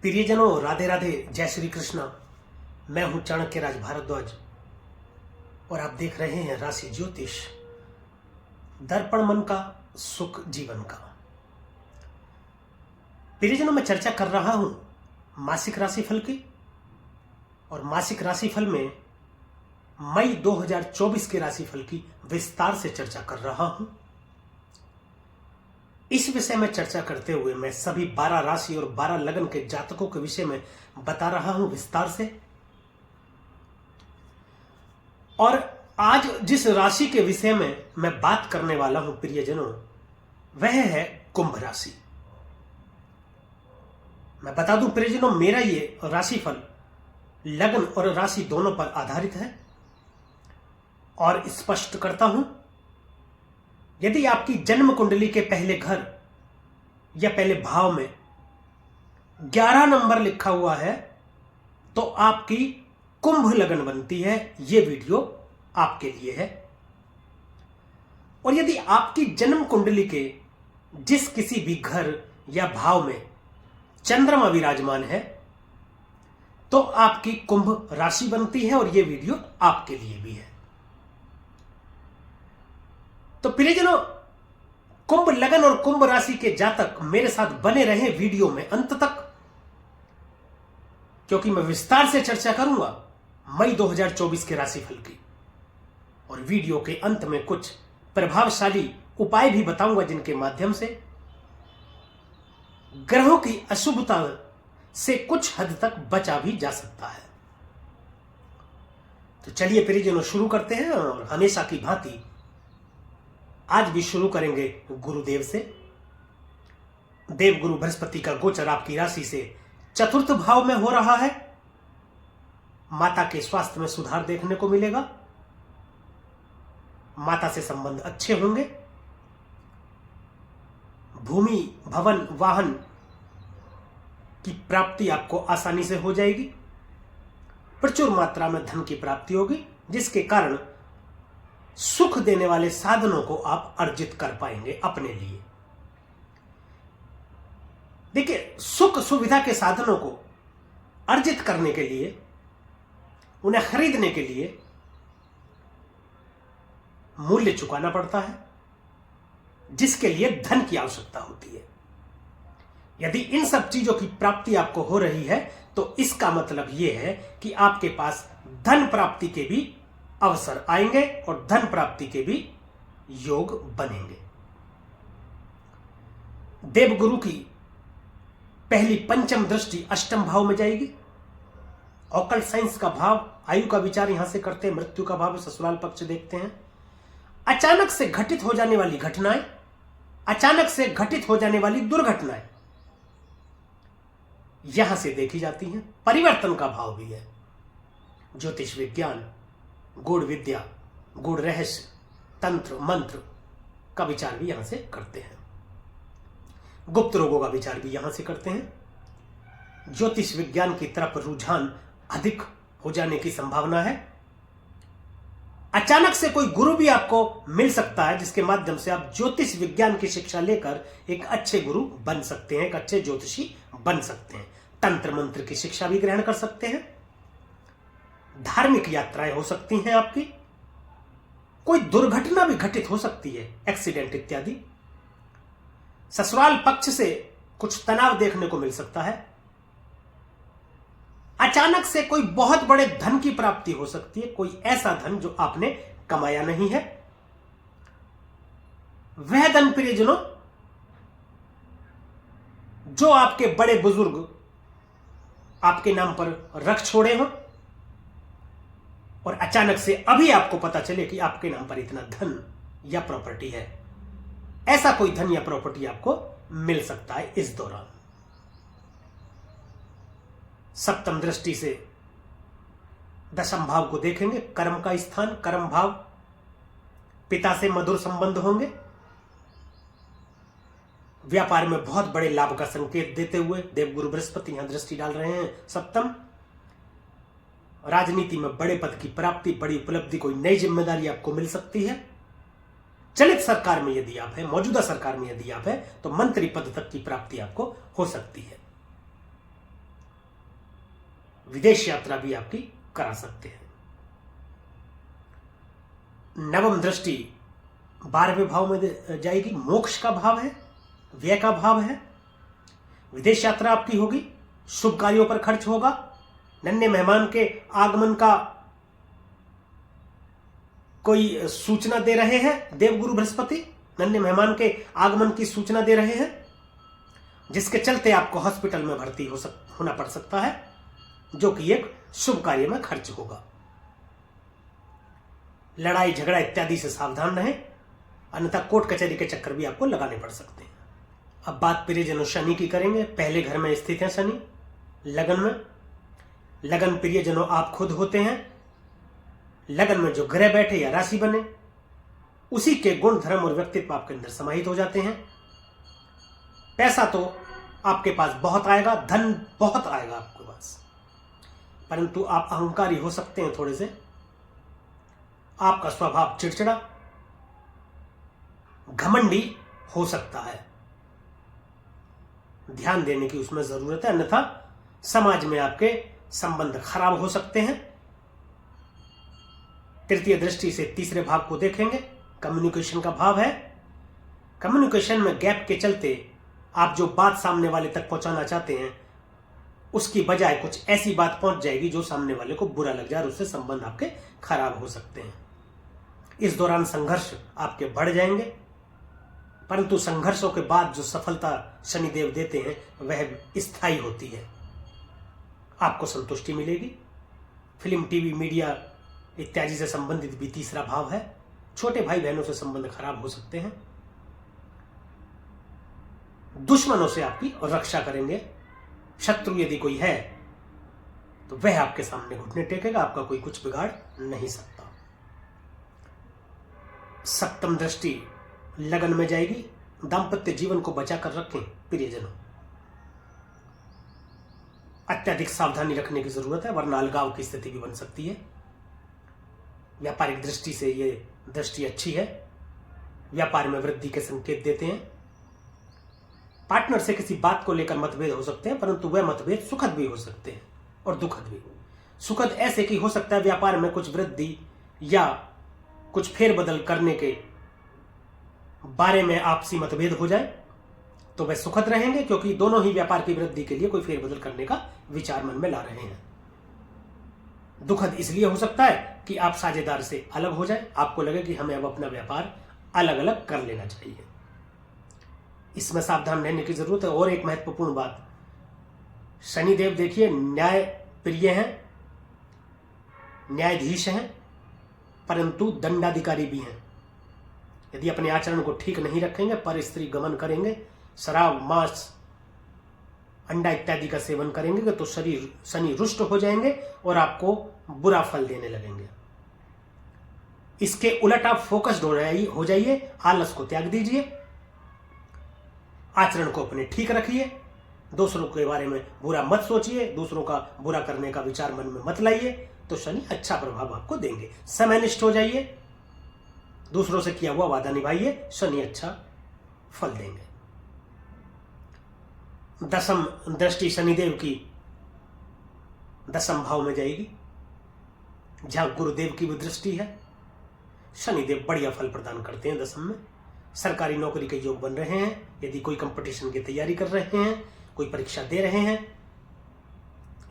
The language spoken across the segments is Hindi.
प्रियजनों, राधे राधे, जय श्री कृष्णा। मैं हूं चाणक्य राज भारद्वाज और आप देख रहे हैं राशि ज्योतिष, दर्पण मन का, सुख जीवन का। प्रियजनों, मैं चर्चा कर रहा हूं मासिक राशिफल की, और मासिक राशिफल में मई 2024 के राशिफल की विस्तार से चर्चा कर रहा हूं। इस विषय में चर्चा करते हुए मैं सभी 12 राशि और 12 लग्न के जातकों के विषय में बता रहा हूं विस्तार से। और आज जिस राशि के विषय में मैं बात करने वाला हूं प्रियजनों, वह है कुंभ राशि। मैं बता दूं प्रियजनों, मेरा ये राशिफल लग्न और राशि दोनों पर आधारित है। और स्पष्ट करता हूं, यदि आपकी जन्म कुंडली के पहले घर या पहले भाव में 11 नंबर लिखा हुआ है तो आपकी कुंभ लगन बनती है। यह वीडियो आपके लिए है। और यदि आपकी जन्म कुंडली के जिस किसी भी घर या भाव में चंद्रमा विराजमान है तो आपकी कुंभ राशि बनती है, और यह वीडियो आपके लिए भी है। तो प्रियजनों, कुंभ लगन और कुंभ राशि के जातक मेरे साथ बने रहे वीडियो में अंत तक, क्योंकि मैं विस्तार से चर्चा करूंगा मई 2024 के राशिफल की। और वीडियो के अंत में कुछ प्रभावशाली उपाय भी बताऊंगा जिनके माध्यम से ग्रहों की अशुभता से कुछ हद तक बचा भी जा सकता है। तो चलिए प्रियजनों, शुरू करते हैं। और हमेशा की भांति आज भी शुरू करेंगे गुरुदेव से। देव गुरु बृहस्पति का गोचर आपकी राशि से चतुर्थ भाव में हो रहा है। माता के स्वास्थ्य में सुधार देखने को मिलेगा। माता से संबंध अच्छे होंगे। भूमि, भवन, वाहन की प्राप्ति आपको आसानी से हो जाएगी। प्रचुर मात्रा में धन की प्राप्ति होगी, जिसके कारण सुख देने वाले साधनों को आप अर्जित कर पाएंगे अपने लिए। देखिए, सुख सुविधा के साधनों को अर्जित करने के लिए, उन्हें खरीदने के लिए मूल्य चुकाना पड़ता है, जिसके लिए धन की आवश्यकता होती है। यदि इन सब चीजों की प्राप्ति आपको हो रही है तो इसका मतलब यह है कि आपके पास धन प्राप्ति के भी अवसर आएंगे और धन प्राप्ति के भी योग बनेंगे। देवगुरु की पहली पंचम दृष्टि अष्टम भाव में जाएगी। ऑकल्ट साइंस का भाव, आयु का विचार यहां से करते हैं। मृत्यु का भाव ससुराल पक्ष देखते हैं। अचानक से घटित हो जाने वाली घटनाएं, अचानक से घटित हो जाने वाली दुर्घटनाएं यहां से देखी जाती हैं। परिवर्तन का भाव भी है। ज्योतिष विज्ञान, गूढ़ विद्या, गूढ़ रहस्य, तंत्र मंत्र का विचार भी यहां से करते हैं। गुप्त रोगों का विचार भी यहां से करते हैं। ज्योतिष विज्ञान की तरफ रुझान अधिक हो जाने की संभावना है। अचानक से कोई गुरु भी आपको मिल सकता है, जिसके माध्यम से आप ज्योतिष विज्ञान की शिक्षा लेकर एक अच्छे गुरु बन सकते हैं, एक अच्छे ज्योतिषी बन सकते हैं। तंत्र मंत्र की शिक्षा भी ग्रहण कर सकते हैं। धार्मिक यात्राएं हो सकती हैं आपकी। कोई दुर्घटना भी घटित हो सकती है, एक्सीडेंट इत्यादि। ससुराल पक्ष से कुछ तनाव देखने को मिल सकता है। अचानक से कोई बहुत बड़े धन की प्राप्ति हो सकती है, कोई ऐसा धन जो आपने कमाया नहीं है। वह धन प्रियजनों जो आपके बड़े बुजुर्ग आपके नाम पर रख छोड़े हों, और अचानक से अभी आपको पता चले कि आपके नाम पर इतना धन या प्रॉपर्टी है। ऐसा कोई धन या प्रॉपर्टी आपको मिल सकता है इस दौरान। सप्तम दृष्टि से दशम भाव को देखेंगे, कर्म का स्थान, कर्म भाव। पिता से मधुर संबंध होंगे। व्यापार में बहुत बड़े लाभ का संकेत देते हुए देवगुरु बृहस्पति यहां दृष्टि डाल रहे हैं सप्तम। राजनीति में बड़े पद की प्राप्ति, बड़ी उपलब्धि, कोई नई जिम्मेदारी आपको मिल सकती है। चलित सरकार में यदि आप हैं, मौजूदा सरकार में यदि आप हैं, तो मंत्री पद तक की प्राप्ति आपको हो सकती है। विदेश यात्रा भी आपकी करा सकते हैं। नवम दृष्टि 12वें भाव में जाएगी, मोक्ष का भाव है, व्यय का भाव है। विदेश यात्रा आपकी होगी, शुभ कार्यों पर खर्च होगा, नन्हे मेहमान के आगमन का कोई सूचना दे रहे हैं देवगुरु बृहस्पति, नन्हे मेहमान के आगमन की सूचना दे रहे हैं, जिसके चलते आपको हॉस्पिटल में भर्ती होना पड़ सकता है, जो कि एक शुभ कार्य में खर्च होगा। लड़ाई झगड़ा इत्यादि से सावधान रहें, अन्यथा कोर्ट कचहरी के चक्कर भी आपको लगाने पड़ सकते हैं। अब बात प्रियजनों शनि की करेंगे। पहले घर में स्थित है शनि, लगन में। लगन प्रियजनों आप खुद होते हैं। लगन में जो ग्रह बैठे या राशि बने, उसी के गुण धर्म और व्यक्तित्व आपके अंदर समाहित हो जाते हैं। पैसा तो आपके पास बहुत आएगा, धन बहुत आएगा आपके पास, परंतु आप अहंकारी हो सकते हैं थोड़े से। आपका स्वभाव चिड़चिड़ा, घमंडी हो सकता है, ध्यान देने की उसमें जरूरत है, अन्यथा समाज में आपके संबंध खराब हो सकते हैं। तृतीय दृष्टि से तीसरे भाव को देखेंगे, कम्युनिकेशन का भाव है। कम्युनिकेशन में गैप के चलते आप जो बात सामने वाले तक पहुंचाना चाहते हैं, उसकी बजाय कुछ ऐसी बात पहुंच जाएगी जो सामने वाले को बुरा लग जाए और उससे संबंध आपके खराब हो सकते हैं। इस दौरान संघर्ष आपके बढ़ जाएंगे, परंतु संघर्षों के बाद जो सफलता शनिदेव देते हैं वह स्थायी होती है। आपको संतुष्टि मिलेगी। फिल्म, टीवी, मीडिया इत्यादि से संबंधित भी तीसरा भाव है। छोटे भाई बहनों से संबंध खराब हो सकते हैं। दुश्मनों से आपकी रक्षा करेंगे। शत्रु यदि कोई है तो वह आपके सामने घुटने टेकेगा, आपका कोई कुछ बिगाड़ नहीं सकता। सप्तम दृष्टि लगन में जाएगी। दांपत्य जीवन को बचाकर रखें प्रियजनों। अत्यधिक सावधानी रखने की जरूरत है, वरना अलगाव की स्थिति भी बन सकती है। व्यापारिक दृष्टि से ये दृष्टि अच्छी है। व्यापार में वृद्धि के संकेत देते हैं। पार्टनर से किसी बात को लेकर मतभेद हो सकते हैं, परंतु वह मतभेद सुखद भी हो सकते हैं और दुखद भी। सुखद ऐसे कि हो सकता है व्यापार में कुछ वृद्धि या कुछ फेरबदल करने के बारे में आपसी मतभेद हो जाए तो वह सुखद रहेंगे, क्योंकि दोनों ही व्यापार की वृद्धि के लिए कोई फेरबदल करने का विचार मन में ला रहे हैं। दुखद इसलिए हो सकता है कि आप साझेदार से अलग हो जाए, आपको लगे कि हमें अब अपना व्यापार अलग अलग कर लेना चाहिए। इसमें सावधान रहने की जरूरत है। और एक महत्वपूर्ण बात, शनिदेव देखिए न्याय प्रिय हैं, न्यायाधीश हैं, परंतु दंडाधिकारी भी हैं। यदि अपने आचरण को ठीक नहीं रखेंगे, पर स्त्री गमन करेंगे, शराब, मांस, अंडा इत्यादि का सेवन करेंगे तो शनि रुष्ट हो जाएंगे और आपको बुरा फल देने लगेंगे। इसके उलट आप फोकस्ड हो जाइए, आलस को त्याग दीजिए, आचरण को अपने ठीक रखिए, दूसरों के बारे में बुरा मत सोचिए, दूसरों का बुरा करने का विचार मन में मत लाइए, तो शनि अच्छा प्रभाव आपको देंगे। समयनिष्ठ हो जाइए, दूसरों से किया हुआ वादा निभाइए, शनि अच्छा फल देंगे। दसम दृष्टि शनिदेव की दसम भाव में जाएगी, जहां गुरुदेव की भी दृष्टि है। शनिदेव बढ़िया फल प्रदान करते हैं दसम में। सरकारी नौकरी के योग बन रहे हैं, यदि कोई कंपटीशन की तैयारी कर रहे हैं, कोई परीक्षा दे रहे हैं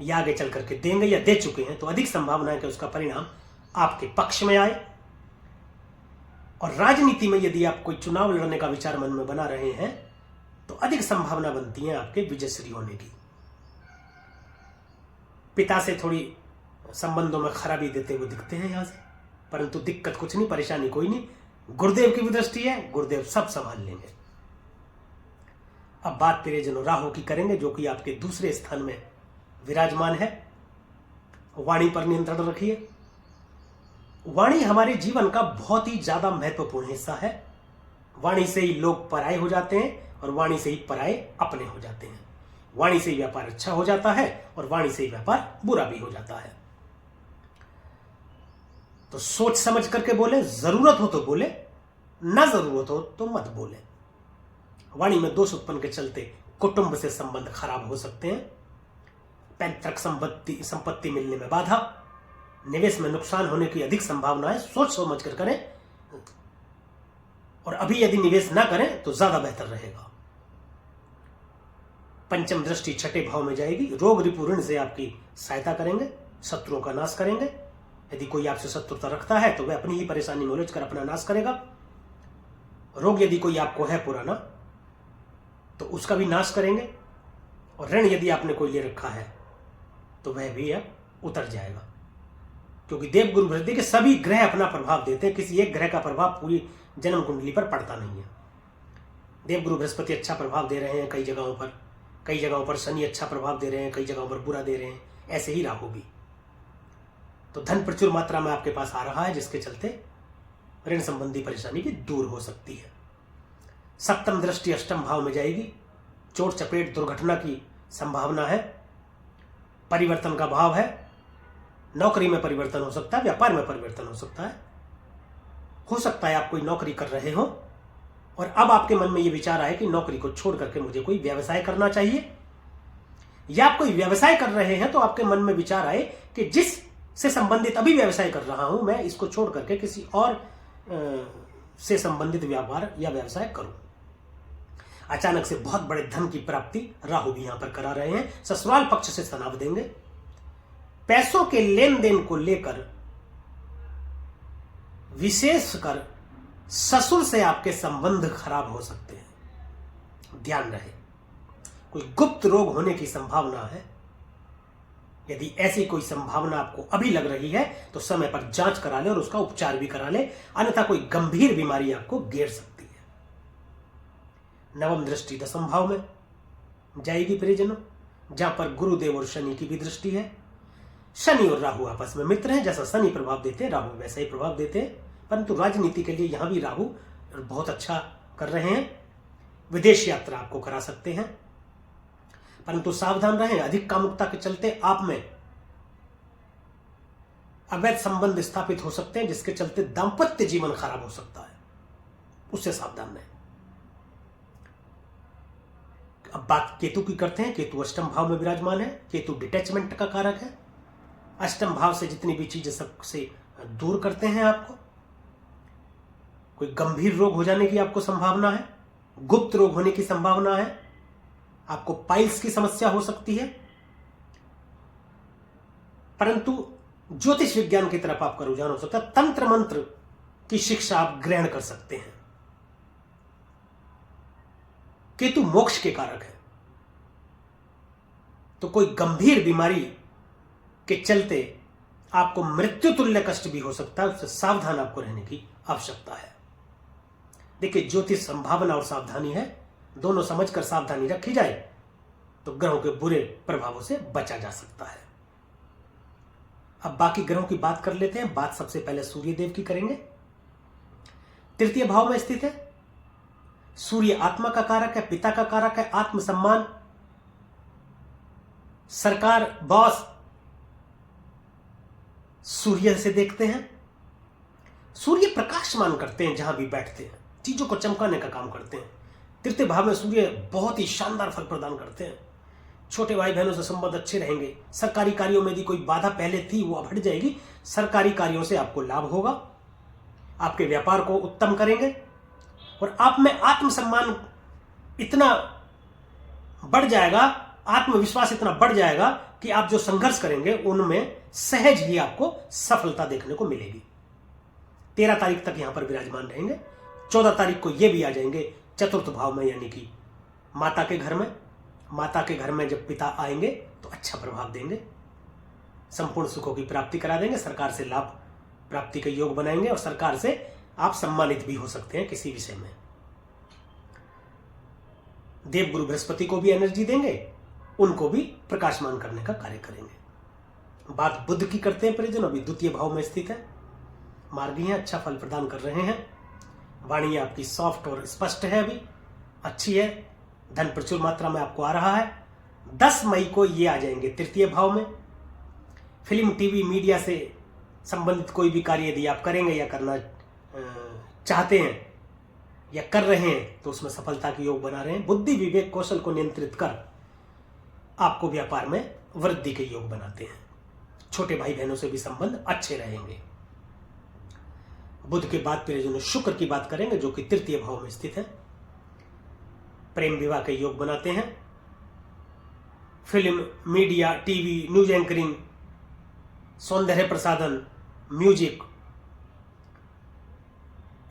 या आगे चल करके देंगे या दे चुके हैं, तो अधिक संभावना है कि उसका परिणाम आपके पक्ष में आए। और राजनीति में यदि आप कोई चुनाव लड़ने का विचार मन में बना रहे हैं तो अधिक संभावना बनती है आपके विजयश्री होने की। पिता से थोड़ी संबंधों में खराबी देते हुए दिखते हैं यहां से, परंतु दिक्कत कुछ नहीं, परेशानी कोई नहीं। गुरुदेव की भी दृष्टि है, गुरुदेव सब संभाल लेंगे। अब बात प्रियजनों राहु की करेंगे, जो कि आपके दूसरे स्थान में विराजमान है। वाणी पर नियंत्रण रखिए। वाणी हमारे जीवन का बहुत ही ज्यादा महत्वपूर्ण हिस्सा है। वाणी से ही लोग पराये हो जाते हैं और वाणी से ही पराये अपने हो जाते हैं। वाणी से ही व्यापार अच्छा हो जाता है और वाणी से ही व्यापार बुरा भी हो जाता है। तो सोच समझ करके बोले, जरूरत हो तो बोले, ना जरूरत हो तो मत बोले। वाणी में दोष उत्पन्न के चलते कुटुंब से संबंध खराब हो सकते हैं। पैतृक संपत्ति मिलने में बाधा, निवेश में नुकसान होने की अधिक संभावना है। सोच समझ कर करें, और अभी यदि निवेश ना करें तो ज्यादा बेहतर रहेगा। पंचम दृष्टि छठे भाव में जाएगी। रोग रिपु ऋण से आपकी सहायता करेंगे, शत्रुओं का नाश करेंगे। यदि कोई आपसे शत्रुता रखता है तो वह अपनी ही परेशानी में उलझ कर अपना नाश करेगा। रोग यदि कोई आपको है पुराना तो उसका भी नाश करेंगे, और ऋण यदि आपने कोई ले रखा है तो वह भी अब उतर जाएगा। क्योंकि देवगुरु बृहस्पति के सभी ग्रह अपना प्रभाव देते हैं, किसी एक ग्रह का प्रभाव पूरी जन्म कुंडली पर पड़ता नहीं है। देवगुरु बृहस्पति अच्छा प्रभाव दे रहे हैं कई जगहों पर शनि अच्छा प्रभाव दे रहे हैं, कई जगहों पर बुरा दे रहे हैं, ऐसे ही राहु भी। तो धन प्रचुर मात्रा में आपके पास आ रहा है, जिसके चलते ऋण संबंधी परेशानी भी दूर हो सकती है। सप्तम दृष्टि अष्टम भाव में जाएगी। चोट चपेट दुर्घटना की संभावना है। परिवर्तन का भाव है। नौकरी में परिवर्तन हो सकता है, व्यापार में परिवर्तन हो सकता है आप कोई नौकरी कर रहे हो और अब आपके मन में यह विचार आए कि नौकरी को छोड़ करके मुझे कोई व्यवसाय करना चाहिए, या आप कोई व्यवसाय कर रहे हैं तो आपके मन में विचार आए कि जिस से संबंधित अभी व्यवसाय कर रहा हूं, मैं इसको छोड़ करके किसी और से संबंधित व्यापार या व्यवसाय करूं। अचानक से बहुत बड़े धन की प्राप्ति राहु भी यहां पर करा रहे हैं। ससुराल पक्ष से तनाव देंगे। पैसों के लेन देन को लेकर विशेषकर ससुर से आपके संबंध खराब हो सकते हैं, ध्यान रहे। कोई गुप्त रोग होने की संभावना है। यदि ऐसी कोई संभावना आपको अभी लग रही है तो समय पर जांच करा ले और उसका उपचार भी करा ले, अन्यथा कोई गंभीर बीमारी आपको घेर सकती है। नवम दृष्टि दसम भाव में जाएगी प्रियजनों, जहां पर गुरुदेव और शनि की भी दृष्टि है। शनि और राहु आपस में मित्र हैं। जैसा शनि प्रभाव देते हैं राहु वैसा ही प्रभाव देते हैं, परंतु राजनीति के लिए यहां भी राहु बहुत अच्छा कर रहे हैं। विदेश यात्रा आपको करा सकते हैं, परंतु सावधान रहें। अधिक कामुकता के चलते आप में अवैध संबंध स्थापित हो सकते हैं, जिसके चलते दांपत्य जीवन खराब हो सकता है, उससे सावधान रहें। अब बात केतु की करते हैं। केतु अष्टम भाव में विराजमान है। केतु डिटैचमेंट का कारक है। अष्टम भाव से जितनी भी चीजें सबसे दूर करते हैं आपको। कोई गंभीर रोग हो जाने की आपको संभावना है, गुप्त रोग होने की संभावना है, आपको पाइल्स की समस्या हो सकती है, परंतु ज्योतिष विज्ञान की तरफ आपका रुझान हो सकता है। तंत्र मंत्र की शिक्षा आप ग्रहण कर सकते हैं। केतु मोक्ष के कारक है, तो कोई गंभीर बीमारी के चलते आपको मृत्यु तुल्य कष्ट भी हो सकता है, उससे सावधान आपको रहने की आवश्यकता है। देखिए, ज्योतिष संभावना और सावधानी है, दोनों समझकर सावधानी रखी जाए तो ग्रहों के बुरे प्रभावों से बचा जा सकता है। अब बाकी ग्रहों की बात कर लेते हैं। बात सबसे पहले सूर्य देव की करेंगे। तृतीय भाव में स्थित है। सूर्य आत्मा का कारक है, पिता का कारक है, आत्मसम्मान, सरकार, बॉस सूर्य से देखते हैं। सूर्य प्रकाशमान करते हैं, जहां भी बैठते हैं चीजों को चमकाने का काम करते हैं। तृतीय भाव में सूर्य बहुत ही शानदार फल प्रदान करते हैं। छोटे भाई बहनों से संबंध अच्छे रहेंगे। सरकारी कार्यों में यदि कोई बाधा पहले थी वो अब हट जाएगी। सरकारी कार्यों से आपको लाभ होगा। आपके व्यापार को उत्तम करेंगे और आप में आत्मसम्मान इतना बढ़ जाएगा, आत्मविश्वास इतना बढ़ जाएगा कि आप जो संघर्ष करेंगे उनमें सहज ही आपको सफलता देखने को मिलेगी। 13 तारीख तक यहां पर विराजमान रहेंगे। 14 तारीख को ये भी आ जाएंगे चतुर्थ भाव में, यानी कि माता के घर में। माता के घर में जब पिता आएंगे तो अच्छा प्रभाव देंगे, संपूर्ण सुखों की प्राप्ति करा देंगे, सरकार से लाभ प्राप्ति के योग बनाएंगे और सरकार से आप सम्मानित भी हो सकते हैं किसी विषय में। देवगुरु बृहस्पति को भी एनर्जी देंगे, उनको भी प्रकाशमान करने का कार्य करेंगे। बात बुध की करते हैं परिजन, अभी द्वितीय भाव में स्थित है। मार्गी है, अच्छा फल प्रदान कर रहे हैं। वाणी आपकी सॉफ्ट और स्पष्ट है, अभी अच्छी है। धन प्रचुर मात्रा में आपको आ रहा है। 10 मई को ये आ जाएंगे तृतीय भाव में। फिल्म, टीवी, मीडिया से संबंधित कोई भी कार्य यदि आप करेंगे या करना चाहते हैं या कर रहे हैं तो उसमें सफलता के योग बना रहे हैं। बुद्धि, विवेक, कौशल को नियंत्रित कर आपको व्यापार में वृद्धि के योग बनाते हैं। छोटे भाई बहनों से भी संबंध अच्छे रहेंगे। बुध के बाद प्रियजनों शुक्र की बात करेंगे, जो कि तृतीय भाव में स्थित है। प्रेम विवाह के योग बनाते हैं। Film, media, TV, news anchoring, सौंदर्य प्रसाधन, म्यूजिक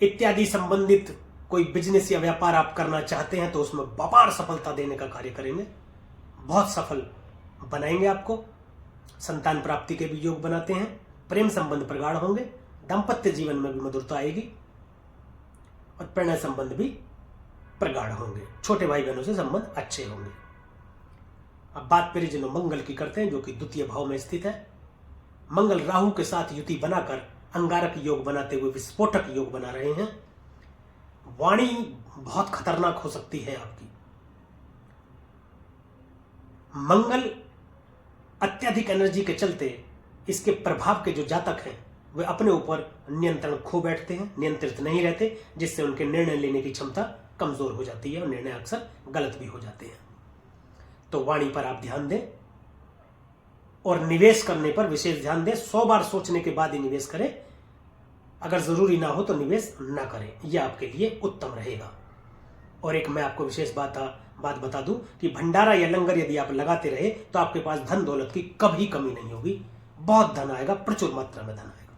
इत्यादि संबंधित कोई बिजनेस या व्यापार आप करना चाहते हैं तो उसमें अपार सफलता देने का कार्य करेंगे। बहुत सफल बनाएंगे आपको। संतान प्राप्ति के भी योग बनाते हैं। प्रेम संबंध प्रगाढ़ होंगे। दाम्पत्य जीवन में भी मधुरता आएगी और प्रणय संबंध भी प्रगाढ़ होंगे। छोटे भाई बहनों से संबंध अच्छे होंगे। अब बात प्रियजनों मंगल की करते हैं, जो कि द्वितीय भाव में स्थित है। मंगल राहु के साथ युति बनाकर अंगारक योग बनाते हुए विस्फोटक योग बना रहे हैं। वाणी बहुत खतरनाक हो सकती है आपकी। मंगल अत्यधिक एनर्जी के चलते इसके प्रभाव के जो जातक हैं वे अपने ऊपर नियंत्रण खो बैठते हैं, नियंत्रित नहीं रहते, जिससे उनके निर्णय लेने की क्षमता कमजोर हो जाती है और निर्णय अक्सर गलत भी हो जाते हैं। तो वाणी पर आप ध्यान दें और निवेश करने पर विशेष ध्यान दें। 100 बार सोचने के बाद ही निवेश करें। अगर जरूरी ना हो तो निवेश ना करें, यह आपके लिए उत्तम रहेगा। और एक मैं आपको विशेष बात बता दूं कि भंडारा या लंगर यदि आप लगाते रहे तो आपके पास धन दौलत की कभी कमी नहीं होगी। बहुत धन आएगा, प्रचुर मात्रा में धन आएगा।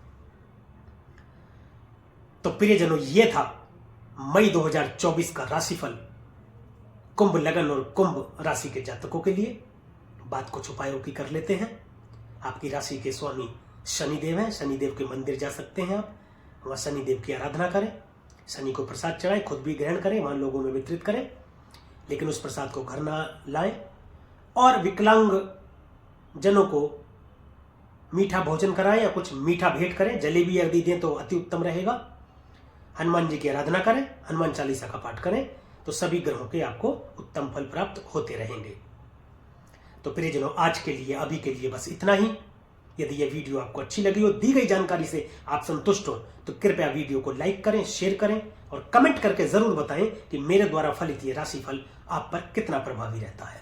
तो प्रियजनों, यह था मई 2024 का राशिफल कुंभ लगन और कुंभ राशि के जातकों के लिए। बात कुछ उपायों की कर लेते हैं। आपकी राशि के स्वामी शनिदेव हैं। शनिदेव के मंदिर जा सकते हैं आप, वहां शनिदेव की आराधना करें। शनि को प्रसाद चढ़ाएं, खुद भी ग्रहण करें, वहां लोगों में वितरित करें, लेकिन उस प्रसाद को घर ना लाएं। और विकलांग जनों को मीठा भोजन कराएं या कुछ मीठा भेंट करें। जलेबी यदि दें तो अति उत्तम रहेगा। हनुमान जी की आराधना करें, हनुमान चालीसा का पाठ करें, तो सभी ग्रहों के आपको उत्तम फल प्राप्त होते रहेंगे। तो प्रियजनों, आज के लिए, अभी के लिए बस इतना ही। यदि यह वीडियो आपको अच्छी लगी हो, दी गई जानकारी से आप संतुष्ट हो, तो कृपया वीडियो को लाइक करें, शेयर करें और कमेंट करके जरूर बताएं कि मेरे द्वारा फलित ये राशिफल आप पर कितना प्रभावी रहता है।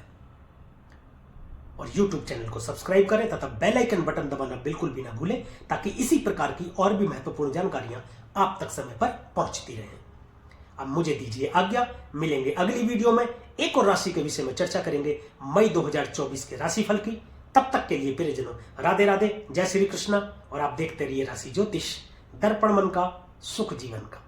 और YouTube चैनल को सब्सक्राइब करें तथा बेल आइकन बटन दबाना बिल्कुल भी ना भूलें, ताकि इसी प्रकार की और भी महत्वपूर्ण जानकारियां आप तक समय पर पहुंचती रहें। अब मुझे दीजिए आज्ञा। मिलेंगे अगली वीडियो में। एक और राशि के विषय में चर्चा करेंगे, मई 2024 के राशिफल की। तब तक के लिए प्रियजनों, राधे राधे, जय श्री कृष्णा। और आप देखते रहिए राशि ज्योतिष, दर्पण मन का, सुख जीवन का।